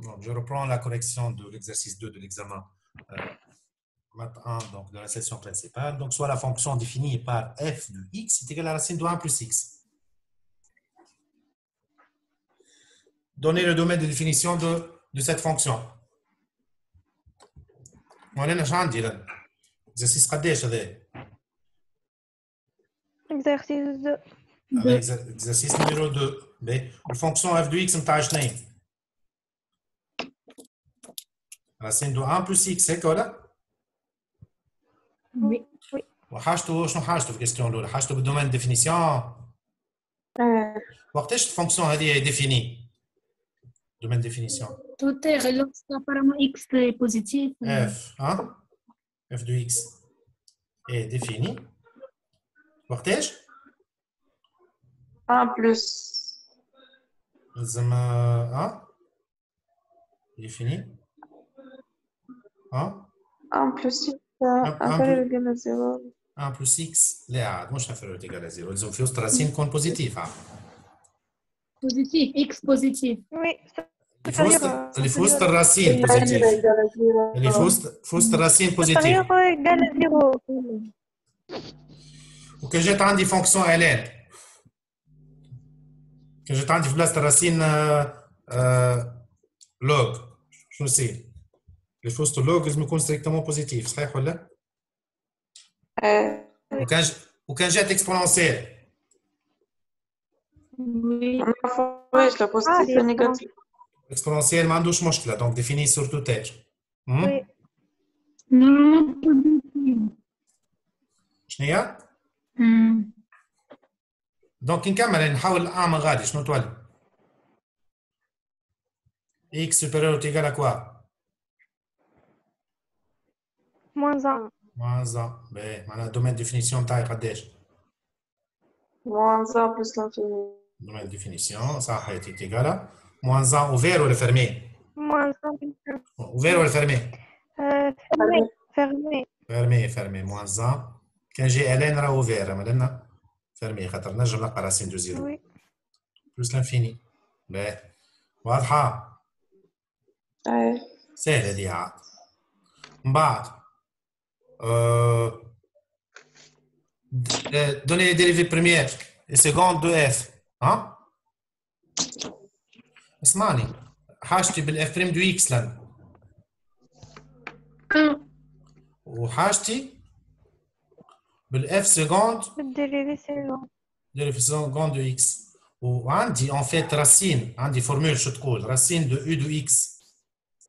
Donc, je reprends la correction de l'exercice 2 de l'examen math 1, donc de la section principale. Donc, soit la fonction définie par f de x est égale à la racine de 1 plus x. Donnez le domaine de définition de cette fonction. وانا اش عندي لان exercice قداش هذا؟ Exercice 2. exercice numéro 2. الفونكسيون f de x نتاع شنو هي؟ racine de 1 plus x هيك ولا؟ Oui. وحاجته شنو حاجته في الكيستيون الاولى؟ حاجته بالدومين ديفينيسيون. وقتاش الفونكسيون هذه ديفيني؟ دومين ديفينيسيون. Tout est lorsque apparemment x est positif. f, hein? f de x est défini. وقتاش؟ 1 plus. لازم défini. 1 plus x inférieur égal à 0. 1 plus x لا عاد مش inférieur égal à 0 لازم في وسط الراسين يكون بوزيتيف عاد. Positif, x positif. Oui. اللي في وسط الراسين بوزيتيف. اللي في وسط الراسين بوزيتيف. égal à 0. وكان جات عندي فونكسيون الان. كان جات عندي في بلاصه الراسين لوج شنو يصير؟ اللي في وسط اللوج لازم يكون ستريكتومون بوزيتيف صحيح ولا؟ وكان جات اكسبونونسيال. Oui. ما فيهاش لا بوزيتيف لا نيجاتيف. اكسبونونسيال ما عندوش مشكله دونك ديفيني سور تو تير. Oui. Non, positif. شنو هي؟ دونك نكمل نحاول من غادي شنو تولي؟ x supérieur ou égal à quoi? Moins 1. moins 1. باهي معناها دومين ديفينيسيون تاعي قداش؟ moins 1 plus l'infini. دومين ديفينيسيون صح هي égal à moins 1 ouvert ولا fermé؟ Moins 1. ouvert ولا fermé؟ Fermé. Fermé. fermé fermé moins 1 كان جي الان راه ouvert اما لنا fermé خاطر نجم نلقى راسين دو زيرو. Oui. بلس لانفيني. باهي واضحه؟ سهله هذه عاد. من بعد donner les dérivées premières et secondes de f. ها؟ اسمعني حاجتي بالاف بريم دو اكس لان. وحاجتي بالاف سكوند Dérivé سكوند دو اكس. وعندي ان فيت راسين عندي فورمول شو تقول راسين دو يو دو اكس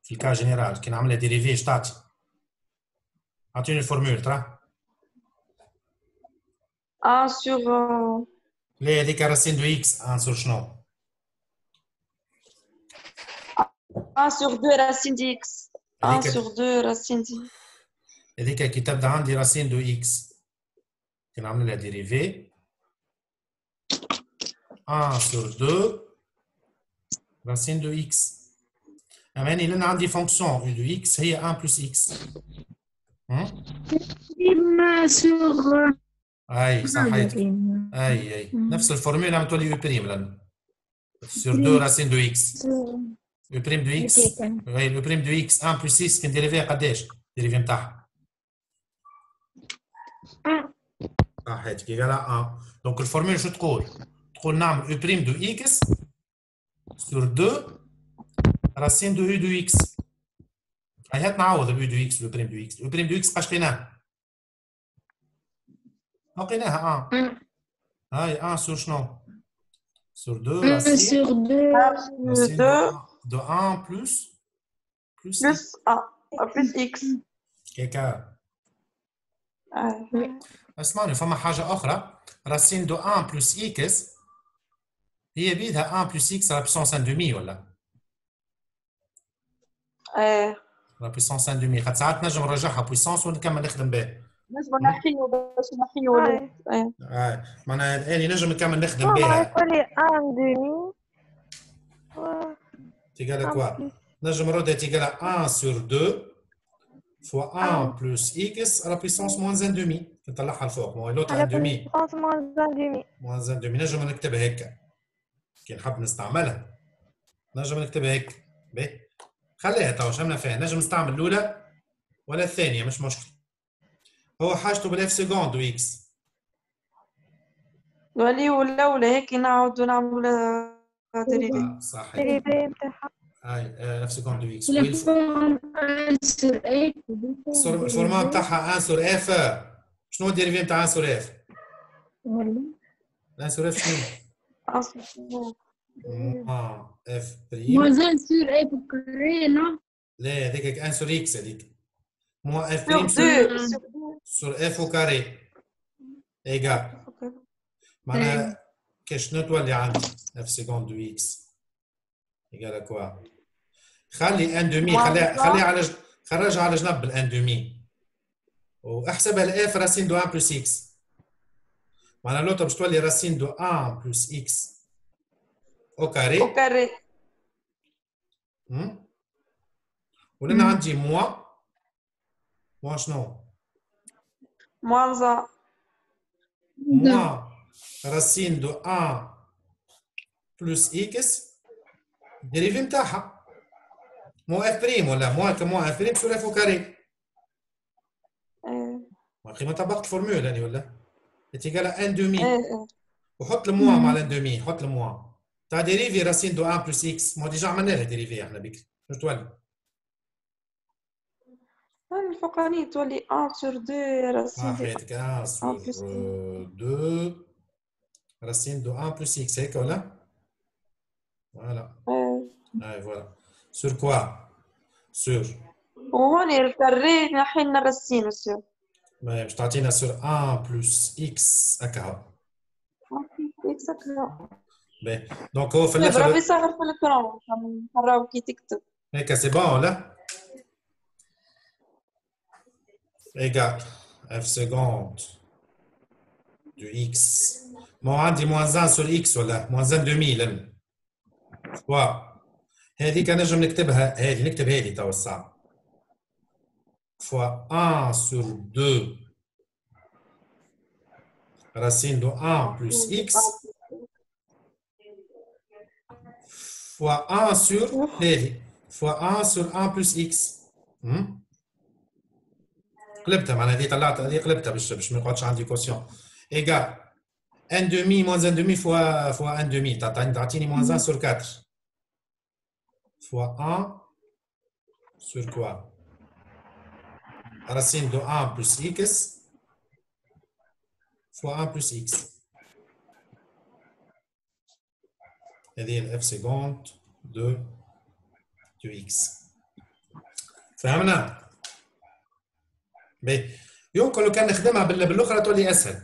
في الكا جينيرال كي نعملها ديريفي اش تعطي؟ اعطيني الفورمول ترى. 1 sur لا هذيك راسين دو اكس 1 سور شنو؟ 1 sur 2 racine de x. 1 sur 2 racine de. هذيك كي تبدا عندي راسين دو اكس كي نعمل لها ديريفي 1 sur 2 racine de x. اما اني لان عندي فونكسيون يو دو اكس هي 1 بلس اكس. sur. اي صحيت. اي نفس الفورمولا عم تولي يو بريم لان sur 2 راسين دو اكس. يو بريم دو اكس. اي يو بريم دو اكس 1 بلس 6 كان ديريفي قداش؟ ديريفي نتاعها. صحيت كي قال 1 دونك الفورمولا شو تقول؟ تقول نعمل يو بريم دو اكس sur 2 racine de u de x. هاي هات نعوض اليو دو اكس والبريم دو اكس. البريم دو اكس قاش لقيناها؟ لقيناها هاي 1 sur شنو؟ sur 2 1 racine sur 2. de 1 plus 1 plus x. كيكا. اسمعني فما حاجة أخرى racine de 1 plus x هي بيدها 1 plus x على puissance 1 demi ولا؟ لا بويسونس 1 دومي خاطر ساعات نجم نرجعها بويسونس ونكمل نخدم بها. نجم نحيو باش نحيو. معناها اني نجم نكمل نخدم بها. يقول لي 1 دومي تيقال كوا؟ نجم نردها تيقال 1 sur 2 fois 1 plus x à la puissance moins 1 demi. نطلعها الفوق ما هو لوط 1 دومي. moins 1 دومي نجم نكتبها هكا. كي نحب نستعملها نجم نكتبها هكا. باهي خليها تو شمنا فيها نجم نستعمل الاولى ولا الثانيه مش مشكل. هو حاجته بالاف سكوند وإكس. ولي ولا هيك نعاودوا نعملوا ديريفي. صح ديريفي نتاعها. هاي اف سكوند وإكس. الفورم سور اف. الفورمان نتاعها 1 سور اف. شنو الديريفي نتاع 1 سور اف؟ والله 1 سور اف شنو؟ اف بريم. موازين سور اف كاري نو. لا هذيك 1 سور اكس هذيك. مو اف سور بريم سور سور اف او كاري ايغال. معناها شنو تولي عندي اف سكوند دو اكس ايغال كوا. خلي ان دومي خليها على خرجها على جنب الان دومي واحسبها الاف راسين دو 1 بلس اكس. معناها لوطا باش تولي راسين دو 1 بلس اكس او كاري. او كاري. ولنا عندي موا شنو؟ موانزا. موا راسين دو 1 بلس اكس الديريفي نتاعها مو اف بريم ولا مو اف بريم سور اف او كاري. ما قيمة طبقت الفورمول يعني ولا؟ اتيكال ان دومي. وحط الموا مع الان دومي. حط الموا تاع ديريفي راسين دو 1 بلس اكس. ما ديجا عملنا لها ديريفي احنا بكري. شنو تولي؟ الفوقانية تولي 1 سور 2 راسين. حياتك 1 سور 2 راسين دو 1 بلس اكس هيك ولا؟ فوالا. هاي فوالا. سور كوا؟ سور. وهون الكاري نحن راسين مسيو. باش تعطينا سور 1 بلس اكس هكا. اكس هكا. باهي دونك هو في الاخر برافي صغر في الكرون نقراو كي تكتب. هيك سي بون ولا؟ ايغال اف سكوند دو اكس. ما عندي موان 1 سور اكس ولا موان 1 دومي لن. فوا هذيك نجم نكتبها. هذه نكتب هذه توا الساعة. فوا 1 سور 2 racine de 1 plus x fois 1 sur fois 1 sur 1 plus x. قلبتها معناها هذه طلعت هذه قلبتها باش ما يقعدش عندي كوسيون. ايغال ان دومي موان ان دومي فوا ان دومي تعطيني موان 1 sur 4 fois 1 sur quoi? Racine de 1 plus x fois 1 plus x. هذه الاف سكوند دو اكس. فهمنا؟ باهي يمكن لو كان نخدمها بالاخرى تولي اسهل.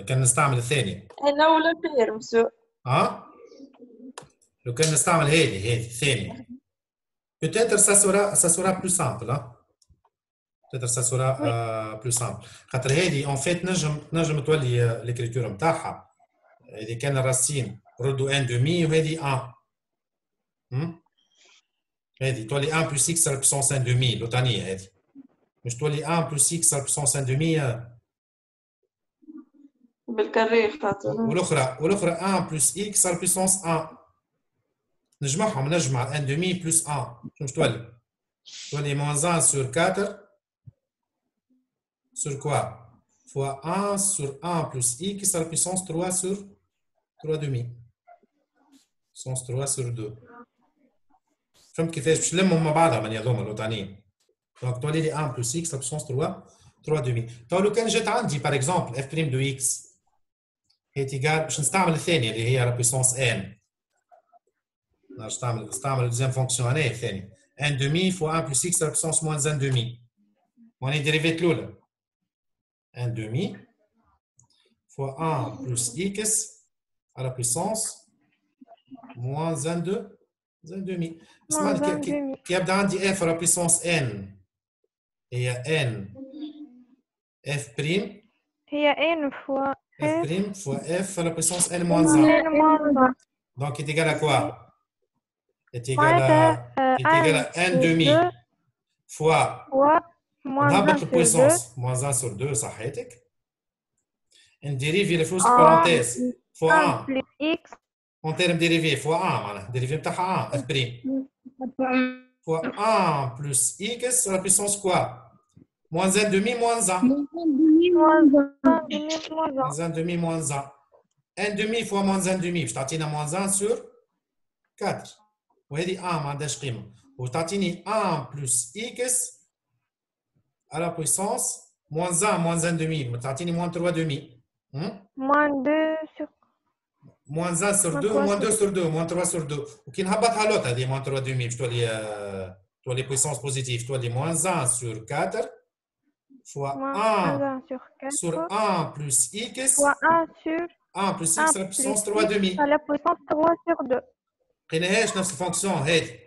كان نستعمل الثانيه. لا ولا خير مسيو. لو كان نستعمل هذه الثانيه. peut-être ça sera plus simple. peut-être ça sera plus simple. خاطر هذه en fait نجم تولي l'écriture نتاعها. هذه كان الراسين ردوا ان دومي وهذه 1. هذه تولي 1 بلس اكس على بوسونس ان دومي لوطانيه هذه. مش تولي 1 بلس اكس على بوسونس ان دومي بالكاري خاطر. والاخرى 1 بلس اكس على بوسونس 1. نجمعهم نجمع ان دومي بلس 1. شنو تولي؟ تولي موان 1 سور 4 sur quoi? Fois 1 sur 1 plus x à la puissance 3 sur 3 demi. Puissance 3 sur 2. فهمت كيفاش باش نلمهم مع بعضها من هذوما اللوطانيين. دونك تولي لي 1 plus x à la puissance 3 demi. تو لو كان جات عندي باغ اكزومبل f prime de x هي تيغال باش نستعمل الثانيه اللي هي la puissance n. نستعمل الدوزيام فونكسيون هنايا الثانيه. n demi fois 1 plus x à la puissance moins 1 demi. وهنا ديريفيت الاولى. 1 demi fois 1 plus x à la puissance moins 1 demi. كي يبدا عندي f à la puissance n هي n f prime هي n fois f prime fois f à la puissance n moins 1. Donc est égal à quoi? Est égal à n demi fois نهبط البويسونس موان 1 سور 2 صحيتك. نديريفي لي فوس بارونتيز فوا 1 اون تيرم ديريفي فوا 1 معناها ديريفي نتاعها 1 اف بريم fois 1 plus x à la puissance quoi? Moins 1 demi, moins 1. moins 1,5 Moins 1 demi, moins 1. 1 demi fois moins 1 demi. Je t'attends à moins 1 sur 4. وهذه 1 ما عندهاش قيمة. وتعطيني 1 plus x à la puissance moins 1, moins 1 demi. تعطيني moins 3 demi. moins 2 sur moins 1 sur 2 ou moins 2 sur 2, moins 3 sur 2. وكي نهبطها لوط هذه moins 3 demi باش تولي puissance positive تولي moins 1 sur 4 fois moins 1 1 sur 4 sur 1 plus x fois 1 sur 1 plus x à la puissance 3 demi. à la puissance 3 sur 2. قيناهاش نفس الفونكسيون هذه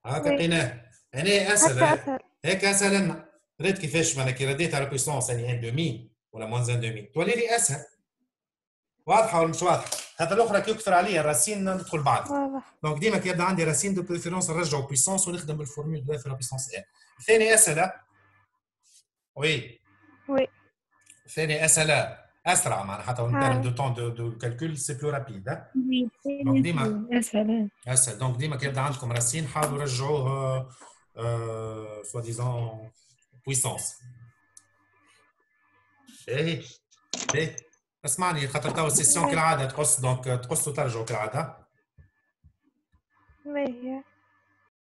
هكا Oui. قيناه هنا اسهل حتى أسهل. هيك اسهل لنا ريت كيفاش معناها كي رديت على بويسونس يعني 1 دومي ولا موان 1 دومي تولي لي اسهل واضحه ولا مش واضحه؟ هذا الاخرى كي يكثر عليا الراسين ندخل بعض واضح. دونك ديما كي يبدا عندي راسين دو بريفيرونس نرجعوا بويسونس ونخدم بالفورمول دو اف لا بويسونس ان. الثاني اسهل وي وي الثاني اسهل اسرع معناها حتى اون تيرم دو طون دو كالكول سي بلو رابيد. دونك ديما اسهل دونك ديما كي يبدا عندكم راسين حاولوا رجعوه سوا ديزون بويسونس. ايه ايه اسمعني خاطر توا السيسيون كالعاده تقص دونك تقصوا ترجعوا كالعاده. ما هي